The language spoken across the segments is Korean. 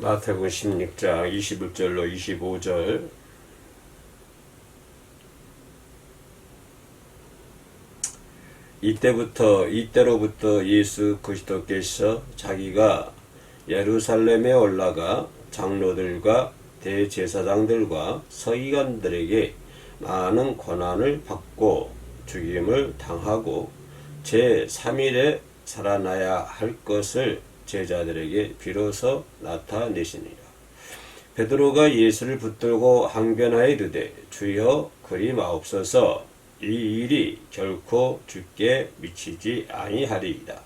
마태복음 16장 21절로 25절. 이때로부터 예수 그리스도께서 자기가 예루살렘에 올라가 장로들과 대제사장들과 서기관들에게 많은 고난을 받고 죽임을 당하고 제3일에 살아나야 할 것을 제자들에게 비로소 나타내시니라. 베드로가 예수를 붙들고 항변하여 이르되 주여 그리 마옵소서, 이 일이 결코 주께 미치지 아니하리이다.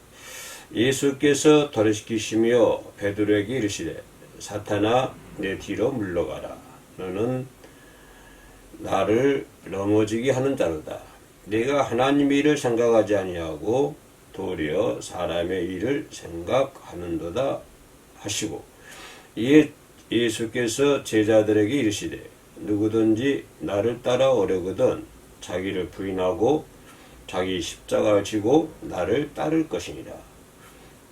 예수께서 돌이키시며 베드로에게 이르시되 사탄아 내 뒤로 물러가라. 너는 나를 넘어지게 하는 자로다. 내가 하나님의 일을 생각하지 아니하고 도리어 사람의 일을 생각하는도다 하시고, 이에 예수께서 제자들에게 이르시되 누구든지 나를 따라오려거든 자기를 부인하고 자기 십자가를 지고 나를 따를 것이니라.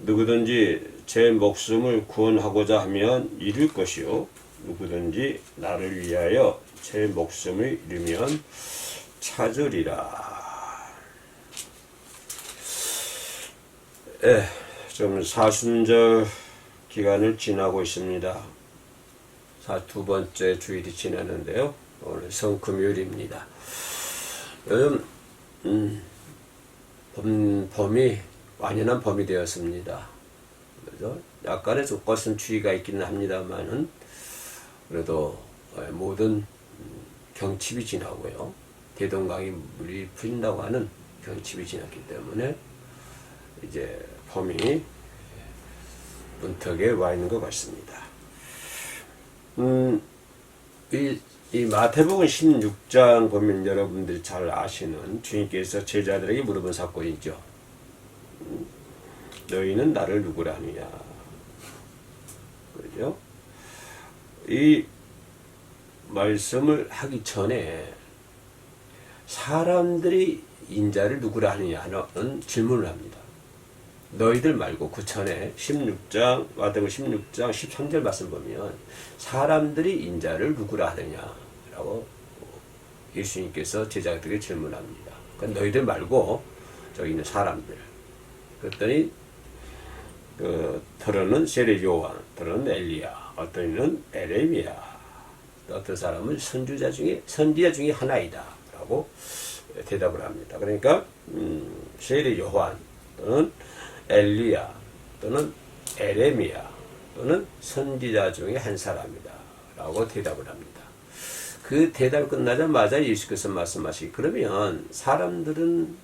누구든지 제 목숨을 구원하고자 하면 잃을 것이요 누구든지 나를 위하여 제 목숨을 잃으면 찾으리라. 좀 사순절 기간을 지나고 있습니다. 두 번째 주일이 지나는데요. 오늘 성금요일입니다. 요즘 봄이 완연한 봄이 되었습니다. 그래서 약간의 조건 추위가 있기는 합니다만은 그래도 모든 경칩이 지나고요. 대동강이 물이 풀린다고 하는 경칩이 지났기 때문에 이제 봄이 문턱에 와 있는 것 같습니다. 이 마태복음 16장 보면 여러분들이 잘 아시는 주님께서 제자들에게 물어본 사건이죠. 너희는 나를 누구라 하느냐. 그죠? 이 말씀을 하기 전에 사람들이 인자를 누구라 하느냐는 질문을 합니다. 너희들 말고 그 전에 마태복음 16장 13절 말씀 보면 사람들이 인자를 누구라 하느냐라고 예수님께서 제자들에게 질문합니다. 그러니까 너희들 말고 저기 있는 사람들. 그랬더니 더러는 세례 요한, 더러는 엘리야, 어떤 이는 에레미야, 어떤 사람은 선지자 중에 하나이다라고 대답을 합니다. 그러니까 세례 요한 또는 엘리야 또는 에레미야 또는 선지자 중에 한 사람이다 라고 대답을 합니다. 그 대답이 끝나자마자 예수께서 말씀하시기, 그러면 사람들은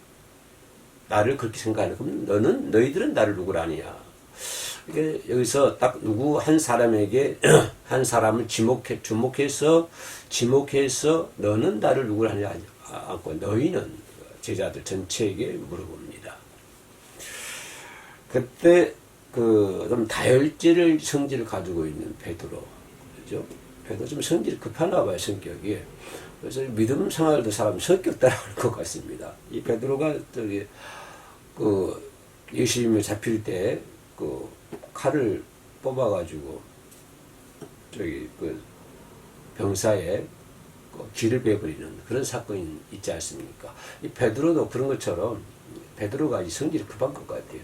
나를 그렇게 생각하는, 그럼 너희들은 나를 누구라 하느냐. 이게 여기서 딱 누구 한 사람에게 한 사람을 주목해서 너는 나를 누구라 하느냐 않고 너희는 제자들 전체에게 물어봅니다. 그때 좀 다혈질 성질을 가지고 있는 베드로, 그죠? 베드로 좀 성질이 급하나 봐요, 성격이. 그래서 믿음 생활도 사람 성격 따라갈 것 같습니다. 이 베드로가 예수님이 잡힐 때 칼을 뽑아가지고 병사에 귀를 베버리는 그런 사건이 있지 않습니까? 이 베드로도 그런 것처럼 베드로가 이 성질이 급한 것 같아요.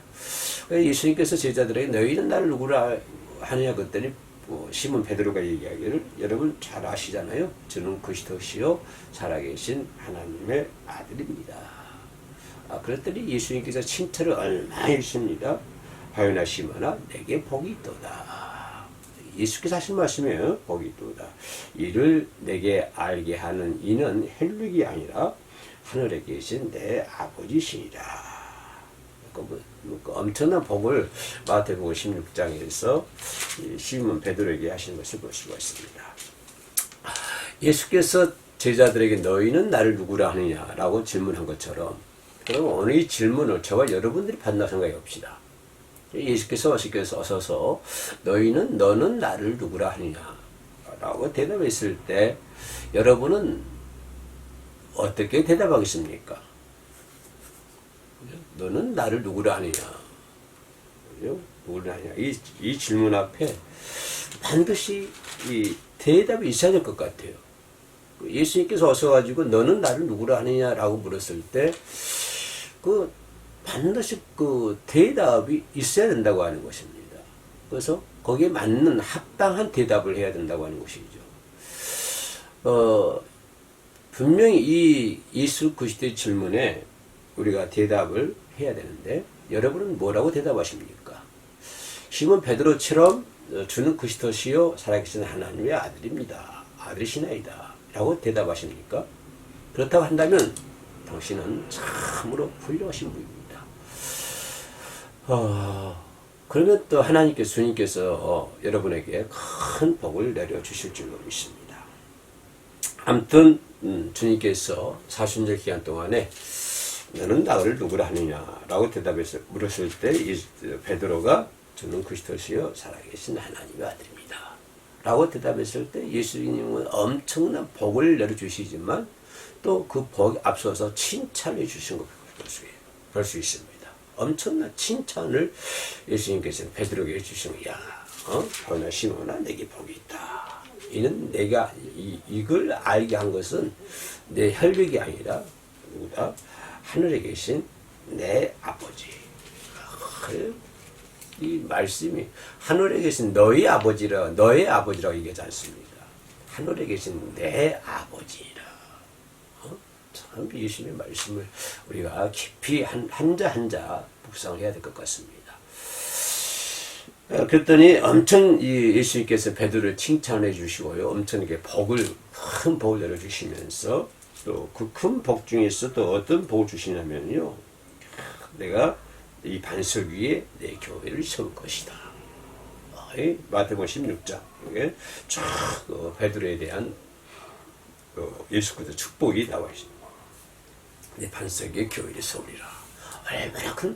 예수님께서 제자들에게 너희는 나를 누구라 하느냐 그랬더니 시몬 베드로가 얘기하기를, 여러분 잘 아시잖아요. 저는 그리스도시요 살아계신 하나님의 아들입니다. 그랬더니 예수님께서 칭찬을 얼마나 해주십니다. 하여나 시몬아 내게 복이 있도다. 예수께서 하신 말씀이에요. 복이 있도다. 이를 내게 알게 하는 이는 혈육이 아니라 하늘에 계신 내 아버지시니라. 엄청난 복을 마태복음 16장에서 시몬 베드로에게 하시는 것을 볼 수가 있습니다. 예수께서 제자들에게 너희는 나를 누구라 하느냐라고 질문한 것처럼, 그럼 오늘 이 질문을 저와 여러분들이 받나 생각해 봅시다. 예수께서 어서서 너는 나를 누구라 하느냐라고 대답했을 때 여러분은 어떻게 대답하겠습니까? 너는 나를 누구라 하느냐? 누구라 하느냐? 이 질문 앞에 반드시 이 대답이 있어야 될 것 같아요. 예수님께서 오셔가지고 너는 나를 누구라 하느냐라고 물었을 때 그 반드시 그 대답이 있어야 된다고 하는 것입니다. 그래서 거기에 맞는 합당한 대답을 해야 된다고 하는 것이죠. 분명히 이 예수 그리스도의 질문에 우리가 대답을 해야 되는데 여러분은 뭐라고 대답하십니까? 시몬 베드로처럼 주는 그리스도시요 살아계신 하나님의 아들입니다. 아들이시나이다. 라고 대답하십니까? 그렇다고 한다면 당신은 참으로 훌륭하신 분입니다. 그러면 또 하나님께서 주님께서 여러분에게 큰 복을 내려주실 줄로 믿습니다. 아무튼 주님께서 사순절 기간 동안에 너는 나를 누구라 하느냐라고 대답해서 물었을 때 베드로가 주는 그리스도시요 살아계신 하나님의 아들입니다. 라고 대답했을 때 예수님은 엄청난 복을 내려주시지만 또 그 복에 앞서서 칭찬해 주신 것을 볼 수 있습니다. 엄청난 칭찬을 예수님께서 베드로에게 해주시면 보나 시몬아 내게 복이 있다. 이는 내가 이걸 알게 한 것은 내 혈육이 아니라 누구다? 하늘에 계신 내 아버지. 이 말씀이 하늘에 계신 너의 아버지라고 얘기하지 않습니다. 하늘에 계신 내 아버지라. 참 예수님의 말씀을 우리가 깊이 한자 한자 묵상을 해야 될 것 같습니다. 그랬더니 엄청 예수님께서 베드로를 칭찬해 주시고요. 엄청 이렇게 큰 복을 내려주시면서 또 그 큰 복 중에서 또 어떤 복을 주시냐면요. 내가 이 반석 위에 내 교회를 세울 것이다. 마태복음 16장 이게 쭉 베드로에 대한 예수 그리스도 축복이 나와 있습니다. 내 반석 위에 교회를 세우리라. 얼마나 큰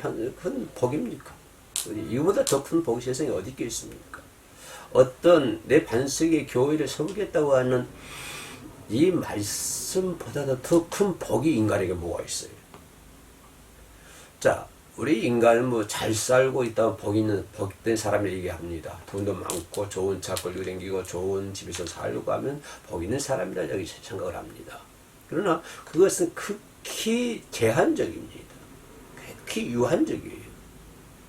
복입니까? 이거보다 더 큰 복이 세상에 어디 있겠습니까? 어떤 내 반석 위에 교회를 세우겠다고 하는 이 말씀보다도 더 큰 복이 인간에게 뭐가 있어요? 자, 우리 인간은 잘 살고 있다면 복된 사람을 얘기합니다. 돈도 많고 좋은 차 끌고 다니고 좋은 집에서 살고 하면 복 있는 사람이라 여기 생각을 합니다. 그러나 그것은 극히 제한적입니다. 극히 유한적이에요.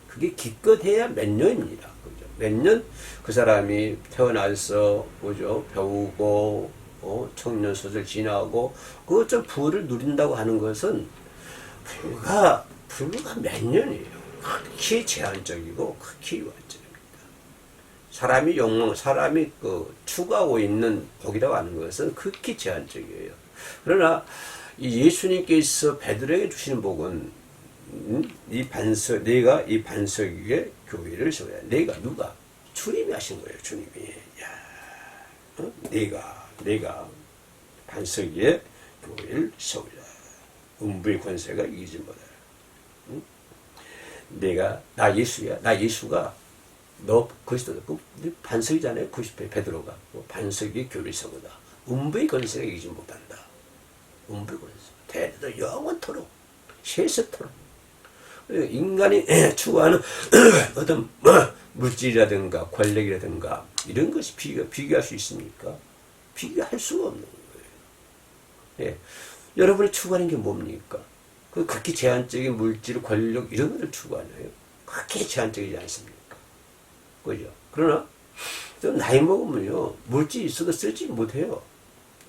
그게 기껏해야 몇 년입니다. 그죠? 몇 년 그 사람이 태어나서 그죠? 배우고 청년 소설 지나고 그것 좀 부를 누린다고 하는 것은 불과 몇 년이에요. 극히 제한적이고 극히 유한적입니다. 사람이 추구하고 있는 복이라고 하는 것은 극히 제한적이에요. 그러나 이 예수님께서 베드로에게 주시는 복은 내가 이 반석 위에 교회를 세워야. 내가 누가? 주님이 하신 거예요. 주님이. 내가 반석 위에 교회를 세우리라. 음부의 권세가 이기지 못하라. 나 예수가 너 그리스도 반석이잖아요. 90회 베드로가 반석 위에 교회를 세우다. 음부의 권세가 이기지 못한다. 음부의 권세. 대대로 영원토록 세세토록 인간이 추구하는 어떤 물질이라든가 권력이라든가 이런 것이 비교할 수 있습니까? 비교할 수가 없는 거예요. 예. 여러분이 추구하는 게 뭡니까? 그 극히 제한적인 물질, 권력 이런 것을 추구하나요? 극히 제한적이지 않습니까? 그죠? 그러나 좀 나이 먹으면요 물질이 있어도 쓰지 못해요.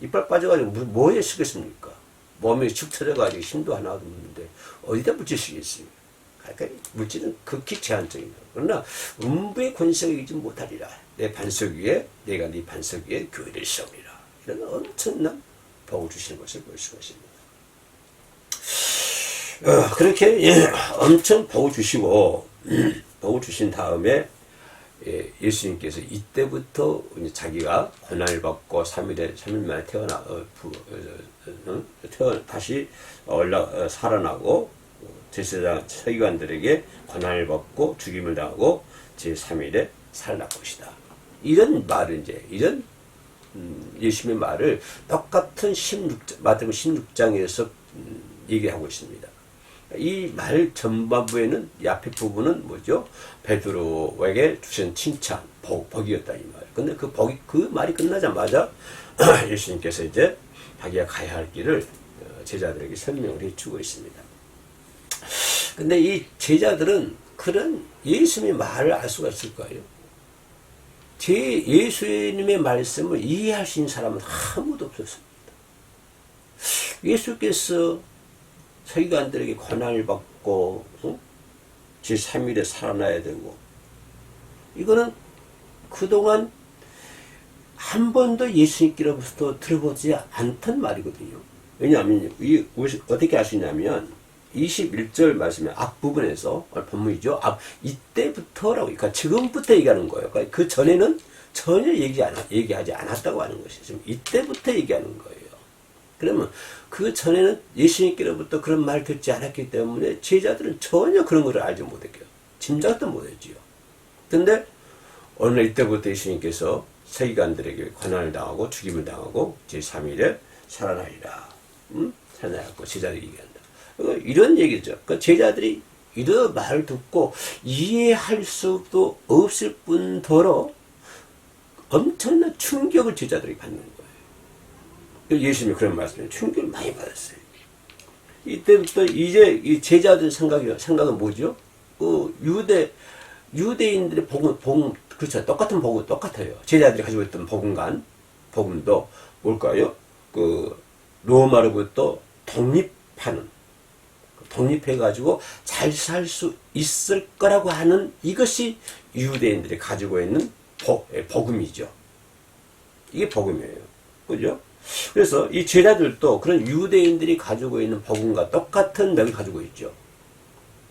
이빨 빠져가지고 뭐에 쓰겠습니까? 몸이 축 처져가지고 힘도 하나도 없는데 어디다 물질 쓰겠습니까? 그러니까 물질은 극히 제한적입니다. 그러나 음부의 권세가 이기지 못하리라. 내 반석 위에 내가 네 반석 위에 교회를 세우리라. 이런 엄청난 복을 주시는 것을 볼 수가 있습니다. 그렇게 엄청 복을 주시고 복을 주신 다음에 예수님께서 이때부터 자기가 고난을 받고 3일 만에 다시 살아나고 제사장 서기관들에게 고난을 받고 죽임을 당하고 제3일에 살아날 것이다. 이런 말을 이런 예수님의 말을 똑같은 마태복음 16장에서 얘기하고 있습니다. 이 말 전반부에는 이 앞에 부분은 뭐죠? 베드로에게 주신 칭찬, 복이었다 이 말. 근데 그 말이 끝나자마자 예수님께서 이제 자기가 가야 할 길을 제자들에게 설명을 해주고 있습니다. 근데 이 제자들은 그런 예수님의 말을 알 수가 있을까요? 예수님의 말씀을 이해할 수 있는 사람은 아무도 없었습니다. 예수께서 서기관들에게 고난을 받고 제3일에 살아나야 되고, 이거는 그동안 한 번도 예수님께로부터 들어보지 않던 말이거든요. 왜냐하면 어떻게 알 수 있냐면 21절 말씀의 앞부분에서 본문이죠. 이때부터라고, 그러니까 지금부터 얘기하는 거예요. 그러니까 그 전에는 전혀 얘기하지 않았다고 하는 것이죠. 지금 이때부터 얘기하는 거예요. 그러면 그 전에는 예수님께로부터 그런 말 듣지 않았기 때문에 제자들은 전혀 그런 것을 알지 못했고요. 짐작도 못했지요. 근데 어느 날 이때부터 예수님께서 서기관들에게 고난을 당하고 죽임을 당하고 제3일에 살아나리라. 살아나고 제자들이 얘기한다. 이런 얘기죠. 그러니까 제자들이 이런 말을 듣고 이해할 수도 없을 뿐더러 엄청난 충격을 제자들이 받는 거예요. 예수님이 그런 말씀에 충격을 많이 받았어요. 이때부터 이제 이 제자들 생각은 뭐죠? 유대인들의 복음, 그렇죠. 똑같은 복음, 똑같아요. 제자들이 가지고 있던 복음도 뭘까요? 로마로부터 독립해가지고 잘 살 수 있을 거라고 하는 이것이 유대인들이 가지고 있는 복음이죠. 이게 복음이에요. 그죠? 그래서 이 제자들도 그런 유대인들이 가지고 있는 복음과 똑같은 맥을 가지고 있죠.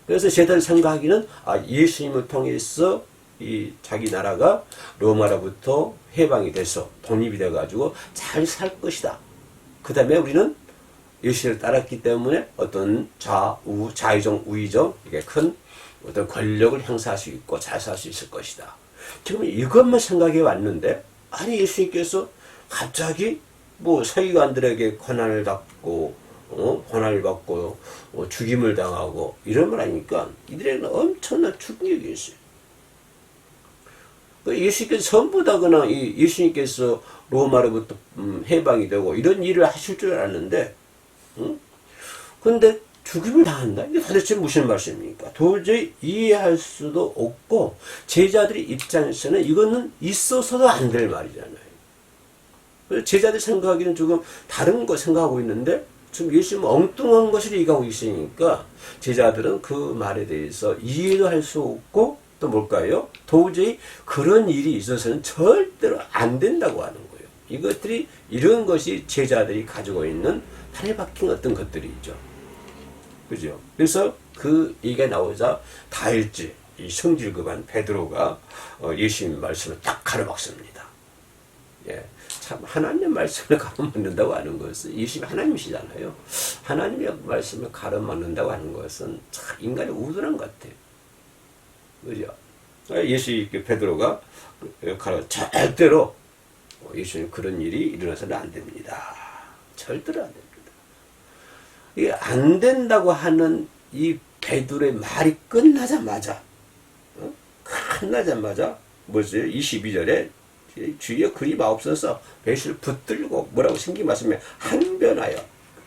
그래서 제자들 생각하기는 예수님을 통해서 이 자기 나라가 로마로부터 해방이 돼서 독립이 돼가지고 잘 살 것이다. 그 다음에 우리는 예수를 따랐기 때문에 어떤 자의적, 우의적, 이게 큰 어떤 권력을 행사할 수 있고 잘 살 수 있을 것이다. 지금 이것만 생각해 왔는데, 아니, 예수님께서 갑자기 서기관들에게 고난을 받고, 죽임을 당하고, 이런 걸 하니까 이들에게는 엄청난 충격이 있어요. 예수님께서 전부 다 그냥 예수님께서 로마로부터 해방이 되고 이런 일을 하실 줄 알았는데, 근데 죽임을 당한다? 이게 도대체 무슨 말씀입니까? 도저히 이해할 수도 없고, 제자들의 입장에서는 이거는 있어서도 안 될 말이잖아요. 그래서 제자들 생각하기는 조금 다른 거 생각하고 있는데, 지금 예수님은 엉뚱한 것을 얘기하고 있으니까, 제자들은 그 말에 대해서 이해도 할 수 없고, 또 뭘까요? 도저히 그런 일이 있어서는 절대로 안 된다고 하는 거예요. 이런 것이 제자들이 가지고 있는 판에 박힌 어떤 것들이죠. 그죠? 그래서 그 얘기가 나오자 다일지, 이 성질급한 베드로가 예수님 말씀을 딱 가로막습니다. 예. 참, 하나님의 말씀을 가로막는다고 하는 것은, 예수님이 하나님이시잖아요. 하나님의 말씀을 가로막는다고 하는 것은 참 인간의 우둔한 것 같아요. 그죠? 베드로가 절대로 예수님 그런 일이 일어나서는 안 됩니다. 절대로 안 됩니다. 이게 안 된다고 하는 이 베드로의 말이 끝나자마자 뭐죠? 22절에 주여 그리 마옵소서 예수를 붙들고 뭐라고 생긴 말씀에 항변하여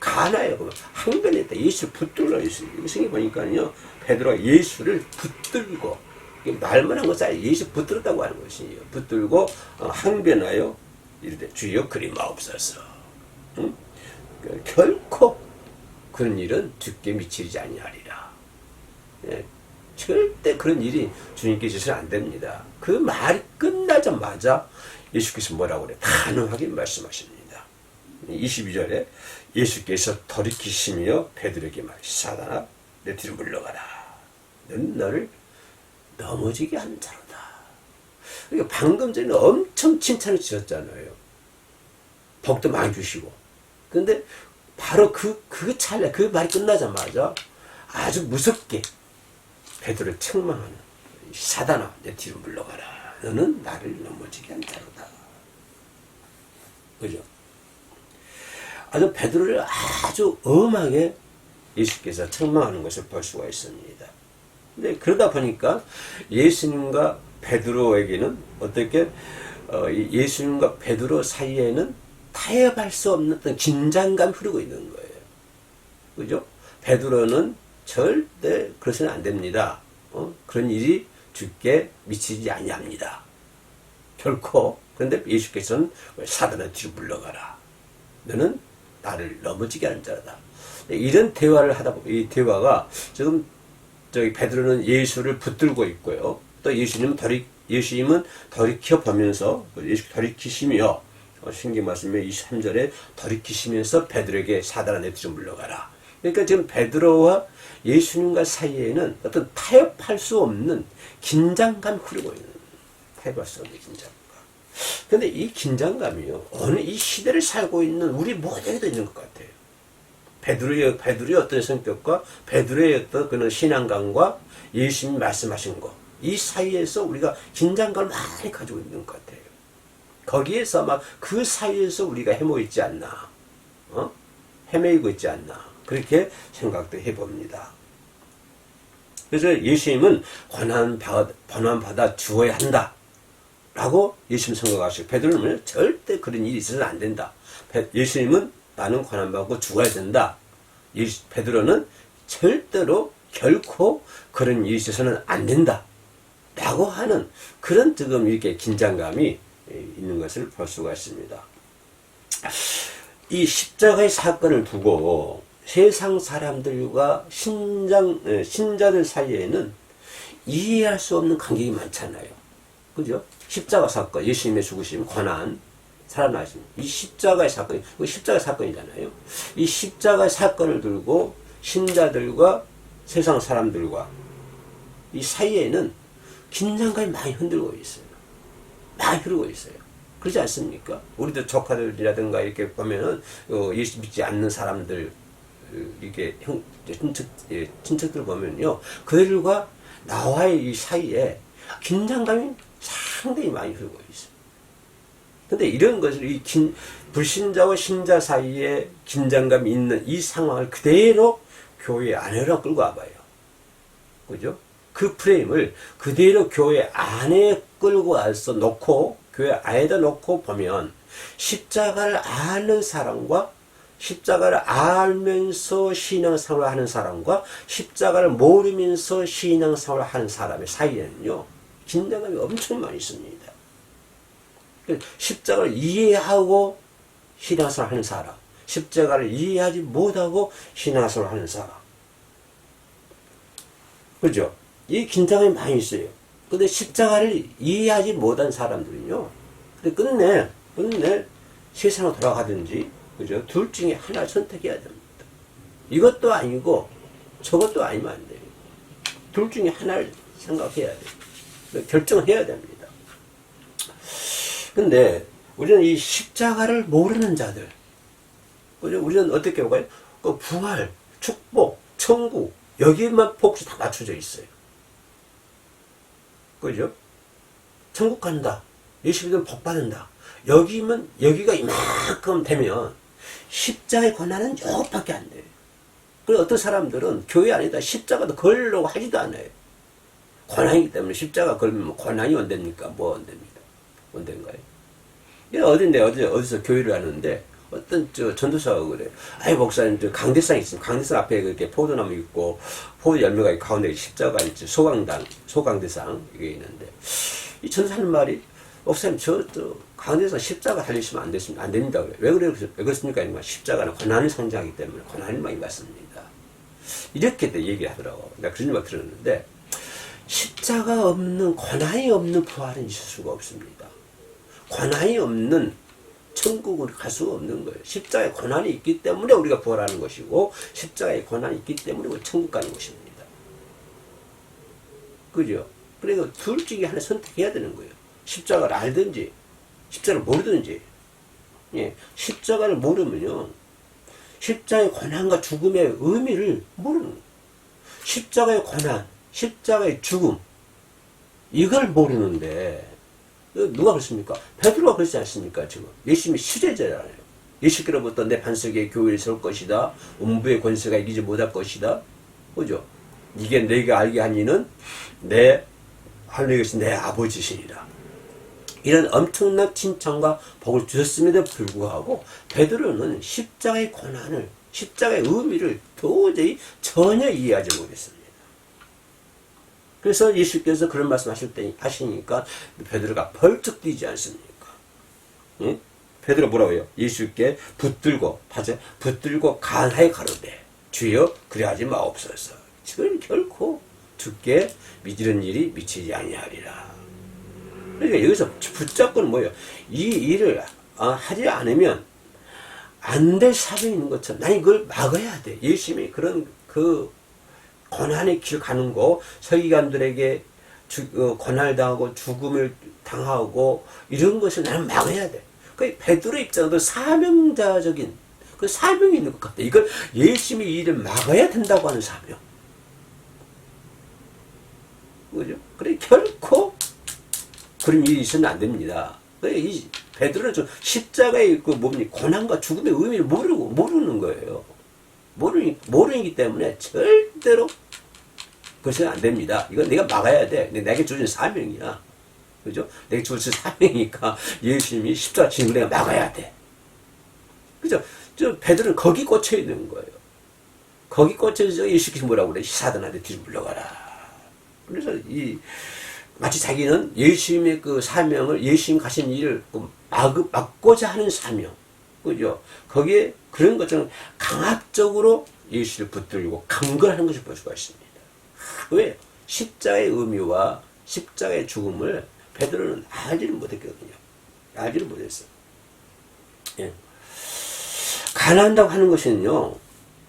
가나요? 항변했다. 예수를 붙들러 예수. 생긴 보니까요. 베드로가 예수를 붙들고 말만 한 것이 아니라 예수 붙들었다고 하는 것이에요. 붙들고 항변하여 이르되 주여 그리 마옵소서. 결코 그런 일은 주께 미치지 아니하리라. 예, 절대 그런 일이 주님께 있어서는 안 됩니다. 그 말이 끝나자마자 예수께서 뭐라고 그래? 단호하게 말씀하십니다. 22절에 예수께서 돌이키시며 베드로에게 말하시되 사단아 내 뒤로 물러가라. 너는 너를 넘어지게 하는 자로다. 그러니까 방금 전에 엄청 칭찬을 주셨잖아요. 복도 많이 주시고. 근데 바로 그 찰나, 그 말이 끝나자마자 아주 무섭게 베드로를 책망하는, 사단아 내 뒤로 물러가라. 너는 나를 넘어지게 한 자로다. 그죠? 아주 베드로를 아주 엄하게 예수께서 책망하는 것을 볼 수가 있습니다. 근데 그러다 보니까 예수님과 베드로에게는 어떻게 예수님과 베드로 사이에는 타협할 수 없는 어떤 긴장감이 흐르고 있는 거예요. 그죠? 베드로는 절대 그러서는 안 됩니다. 그런 일이 주께 미치지 아니합니다. 결코. 그런데 예수께서는 사단의 뒤로 물러가라. 너는 나를 넘어지게 하는 자다. 이런 대화를 하다 보면 이 대화가 지금 저기 베드로는 예수를 붙들고 있고요. 또 예수님은 돌이켜 보면서 예수 돌이키시며 신경 말씀에 23절에 돌이키시면서 베드로에게 사단의 뒤로 물러가라. 그러니까 지금 베드로와 예수님과 사이에는 어떤 타협할 수 없는 긴장감이 흐르고 있는 타협할 수 없는 긴장감. 그런데 이 긴장감이요 어느 이 시대를 살고 있는 우리 모두에도 있는 것 같아요. 베드로의 어떤 성격과 베드로의 어떤 그런 신앙감과 예수님이 말씀하신 것, 이 사이에서 우리가 긴장감을 많이 가지고 있는 것 같아요. 거기에서 막 그 사이에서 우리가 헤매고 있지 않나, 헤매이고 있지 않나 그렇게 생각도 해봅니다. 그래서 예수님은 권한받아 주어야 한다 라고 예수님 생각하시고 베드로는 절대 그런 일이 있어서는 안 된다. 예수님은 나는 권한받고 죽어야 된다. 베드로는 절대로 결코 그런 일이 있어서는 안 된다. 라고 하는 그런 지금 이렇게 긴장감이 있는 것을 볼 수가 있습니다. 이 십자가의 사건을 두고 세상 사람들과 신자들 사이에는 이해할 수 없는 간격이 많잖아요. 그죠? 십자가 사건, 예수님의 죽으심, 고난, 살아나심. 이 십자가의 사건, 이거 십자가의 사건이잖아요. 이 십자가의 사건을 들고 신자들과 세상 사람들과 이 사이에는 긴장감이 많이 흔들고 있어요. 많이 흐르고 있어요. 그렇지 않습니까? 우리도 조카들이라든가 이렇게 보면은 예수 믿지 않는 사람들 이게 친척들 보면요, 그들과 나와의 이 사이에 긴장감이 상당히 많이 흐르고 있어요. 근데 이런 것을 불신자와 신자 사이에 긴장감이 있는 이 상황을 그대로 교회 안으로 끌고 와봐요. 그죠? 그 프레임을 그대로 교회 안에 끌고 와서 놓고, 교회 안에다 놓고 보면, 십자가를 아는 사람과 십자가를 알면서 신앙생활을 하는 사람과 십자가를 모르면서 신앙생활을 하는 사람의 사이에는요, 긴장감이 엄청 많이 있습니다. 십자가를 이해하고 신앙생활을 하는 사람, 십자가를 이해하지 못하고 신앙생활을 하는 사람. 그죠? 이 긴장감이 많이 있어요. 근데 십자가를 이해하지 못한 사람들은요, 근데 끝내 세상으로 돌아가든지, 그죠? 둘 중에 하나를 선택해야 됩니다. 이것도 아니고 저것도 아니면 안 돼요. 둘 중에 하나를 생각해야 돼요. 결정을 해야 됩니다. 근데 우리는 이 십자가를 모르는 자들, 그죠? 우리는 어떻게 볼까요? 그 부활, 축복, 천국, 여기에만 포커스 다 맞춰져 있어요. 그죠? 천국 간다. 예수 믿으면 복 받는다. 여기가 이만큼 되면 십자가의 권한은 이것밖에 안 돼요. 그리고 어떤 사람들은 교회 안에다 십자가도 걸려고 하지도 않아요. 권한이기 때문에 십자가 걸면 권한이 언제입니까? 뭐 언제입니까? 언제인가요? 어디서 교회를 하는데 어떤 전도사가 그래. 아이 목사님 강대상 있습니다. 강대상 앞에 그렇게 포도나무 있고 포도 열매가 있고 가운데 십자가 있지. 소강대상 이게 있는데 이 전도사님 말이 목사님 저 강대상 십자가 달리시면 안 됩니다. 그래. 왜 그렇습니까? 십자가는 권한을 상징하기 때문에 권한을 많이 받습니다. 이렇게 얘기를 하더라고. 내가 그런 말 들었는데 십자가 없는 권한이 없는 부활은 있을 수가 없습니다. 권한이 없는 천국을 갈 수가 없는 거예요. 십자가의 권한이 있기 때문에 우리가 부활하는 것이고 십자가의 권한이 있기 때문에 우리가 천국 가는 것입니다. 그죠? 그래서 둘 중에 하나 선택해야 되는 거예요. 십자가를 알든지 십자가를 모르든지. 예, 십자가를 모르면요, 십자가의 권한과 죽음의 의미를 모르는 거예요. 십자가의 권한, 십자가의 죽음, 이걸 모르는데 누가 그렇습니까? 베드로가 그렇지 않습니까? 지금 예수님이 시대자잖아요. 예수께로부터 내 반석에 교회를 세울 것이다. 음부의 권세가 이기지 못할 것이다. 그죠? 이게 내가 알게 한 이는 내 하늘에 계신 내 아버지시니라. 이런 엄청난 칭찬과 복을 주셨음에도 불구하고 베드로는 십자가의 고난을, 십자가의 의미를 도저히 전혀 이해하지 못했습니다. 그래서 예수께서 그런 말씀하실 때 하시니까 베드로가 벌쩍 뛰지 않습니까? 응? 베드로 뭐라고 해요? 예수께 붙들고 간하에 가로되 주여 그리하지 마옵소서. 지금 결코 주께 믿으는 일이 미치지 아니하리라. 그러니까 여기서 붙잡고는 뭐예요? 이 일을 하지 않으면 안 될 사정이 있는 것처럼 난 이걸 막아야 돼. 열심히 그런 그 고난의 길 가는 거, 서기관들에게 고난을 당하고 죽음을 당하고 이런 것을 나는 막아야 돼. 그 베드로 입장도 사명자적인 그 사명이 있는 것 같아. 이걸 열심히 이 일을 막아야 된다고 하는 사명. 그죠? 그래 결코 그런 일이 있으면 안 됩니다. 이 베드로는 좀 십자가의 그 고난과 죽음의 의미를 모르는 거예요. 모르기 때문에 절대로 그것은 안 됩니다. 이건 내가 막아야 돼. 내게 주어진 사명이야. 그죠? 내게 주어진 사명이니까 열심히 십자가 지는 걸 내가 막아야 돼. 그죠? 베드로는 거기 꽂혀 있는 거예요. 거기 꽂혀서 예수께서 뭐라고 그래? 사단한테 뒤로 물러가라. 그래서 마치 자기는 예수님의 그 사명을, 예수님 가신 일을 막고자 하는 사명. 그죠? 거기에 그런 것처럼 강압적으로 예수를 붙들고 강건하는 것을 볼 수가 있습니다. 왜? 십자가의 의미와 십자가의 죽음을 베드로는 알지를 못했거든요. 알지를 못했어요. 예. 가난한다고 하는 것은요,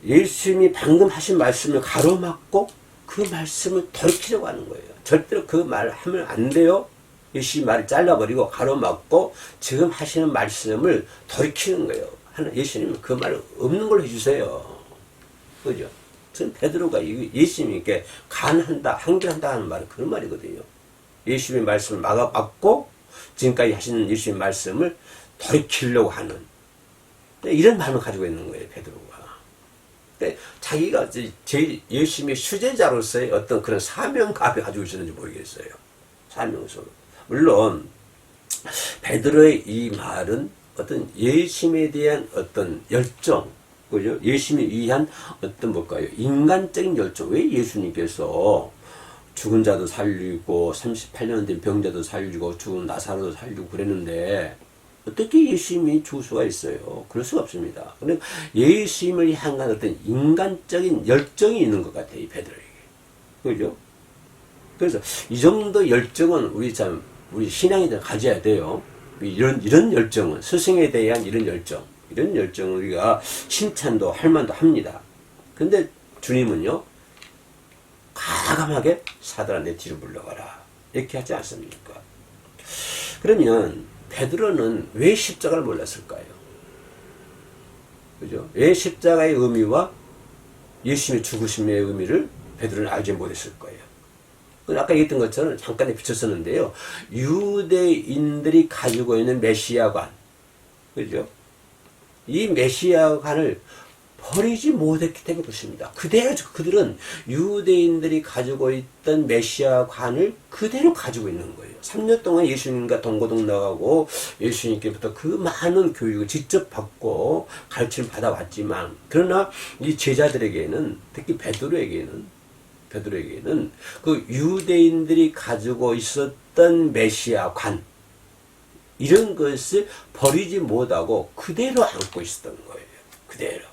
예수님이 방금 하신 말씀을 가로막고 그 말씀을 돌이키려고 하는 거예요. 절대로 그 말 하면 안 돼요. 예수님 말을 잘라버리고 가로막고 지금 하시는 말씀을 돌이키는 거예요. 예수님은 그 말을 없는 걸로 해주세요. 그죠? 전 베드로가 예수님께 간한다, 항변한다 하는 말은 그런 말이거든요. 예수님의 말씀을 막고 지금까지 하시는 예수님의 말씀을 돌이키려고 하는 이런 마음을 가지고 있는 거예요, 베드로가. 자기가 제일 열심히 수제자로서의 어떤 그런 사명감을 가지고 있었는지 모르겠어요. 사명으로. 물론 베드로의 이 말은 어떤 예수님에 대한 어떤 열정, 그죠? 예수님을 위한 어떤 뭘까요? 인간적인 열정. 왜 예수님께서 죽은 자도 살리고 38년 된 병자도 살리고 죽은 나사로도 살리고 그랬는데 어떻게 예수님이 죽을 수가 있어요? 그럴 수가 없습니다. 근데 예수님을 향한 어떤 인간적인 열정이 있는 것 같아요, 이 베드로에게. 그죠? 그래서 이 정도 열정은 우리 신앙인들 가져야 돼요. 이런 열정은, 스승에 대한 이런 열정을 우리가 칭찬도 할 만도 합니다. 근데 주님은요, 과감하게 사단한테 뒤로 물러가라. 이렇게 하지 않습니까? 그러면 베드로는 왜 십자가를 몰랐을까요? 그죠? 왜 십자가의 의미와 예수님의 죽으심의 의미를 베드로는 알지 못했을 거예요. 아까 얘기했던 것처럼 잠깐 비쳤었는데요. 유대인들이 가지고 있는 메시아관, 그죠? 이 메시아관을 버리지 못했기 때문에 그렇습니다. 그들은 유대인들이 가지고 있던 메시아관을 그대로 가지고 있는 거예요. 3년 동안 예수님과 동고동락하고 예수님께부터 그 많은 교육을 직접 받고 가르침을 받아왔지만, 그러나 이 제자들에게는, 특히 베드로에게는 그 유대인들이 가지고 있었던 메시아관, 이런 것을 버리지 못하고 그대로 안고 있었던 거예요. 그대로.